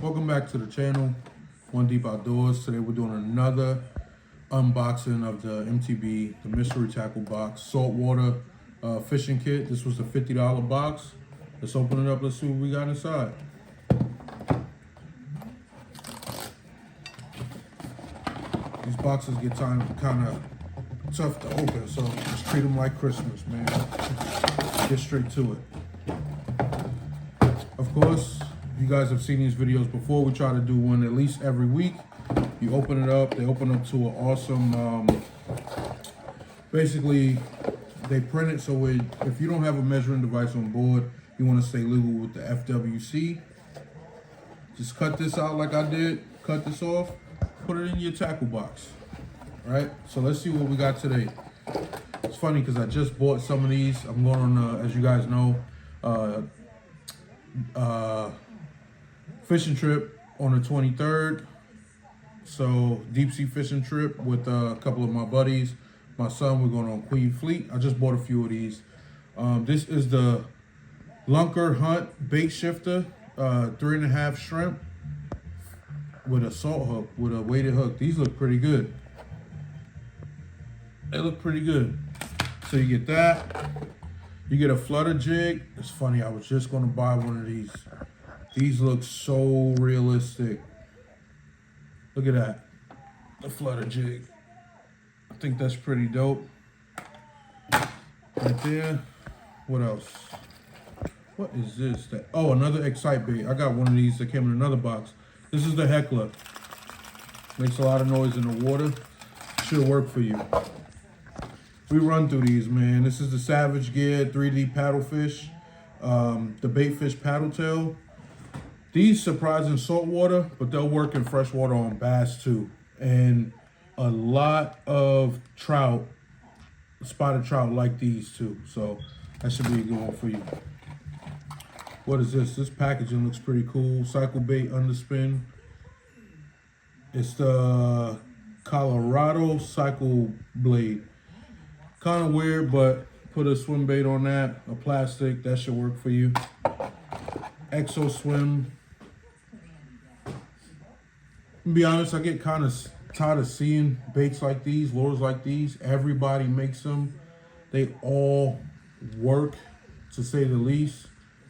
Welcome back to the channel, One Deep Outdoors. Today we're doing another unboxing of the MTB, the mystery tackle box, saltwater fishing kit. This was the $50 box. Let's open it up, let's see what we got inside. These boxes get kind of tough to open, so just treat them like Christmas, man. Get straight to it. Of course, you guys have seen these videos before. We try to do one at least every week. You open it up, they open up to an awesome, basically they print it so if you don't have a measuring device on board, you want to stay legal with the FWC. Just cut this out like I did, cut this off, put it in your tackle box. All right, so let's see what we got today. It's funny because I just bought some of these. I'm going on, as you guys know, fishing trip on the 23rd. So deep sea fishing trip with a couple of my buddies. My son, we're going on Queen Fleet. I just bought a few of these. This is the Lunker Hunt bait shifter, 3.5 shrimp with a salt hook, with a weighted hook. These look pretty good. They look pretty good. So you get that. You get a flutter jig. It's funny, I was just gonna buy one of these. These look so realistic. Look at that, the flutter jig. I think that's pretty dope. Right there. What else? What is this? Oh, another Excite bait. I got one of these that came in another box. This is the Heckler. Makes a lot of noise in the water. Should work for you. We run through these, man. This is the Savage Gear 3D paddlefish, the baitfish paddle tail. These surprise in saltwater, but they'll work in freshwater on bass too. And a lot of trout, spotted trout like these too. So that should be a good one for you. What is this? This packaging looks pretty cool. Cycle bait underspin. It's the Colorado Cycle Blade. Kind of weird, but put a swim bait on that, a plastic, that should work for you. Exo Swim. To be honest, I get kind of tired of seeing baits like these, lures like these. Everybody makes them. They all work, to say the least,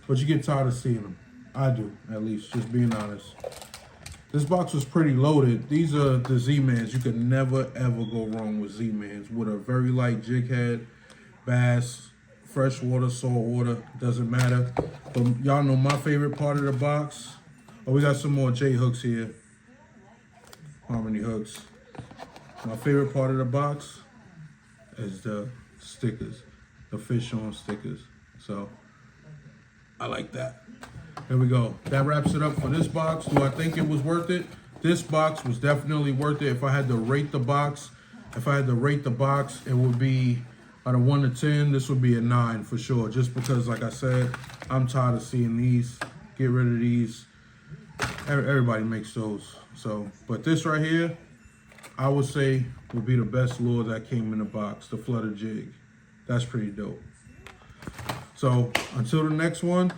but you get tired of seeing them. I do, at least, just being honest. This box was pretty loaded. These are the Z-Mans. You could never, ever go wrong with Z-Mans. With a very light jig head, bass, freshwater, saltwater, doesn't matter. But y'all know my favorite part of the box. Oh, we got some more J hooks here. Harmony hooks. My favorite part of the box is the stickers, the fish on stickers. So I like that. There we go. That wraps it up for this box. Do I think it was worth it? This box was definitely worth it. If I had to rate the box, it would be out of 1 to 10, this would be a 9 for sure. Just because, like I said, I'm tired of seeing these. Get rid of these. Everybody makes those. So, but this right here, I would say would be the best lure that came in the box, the flutter jig. That's pretty dope. So until the next one,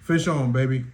fish on, baby.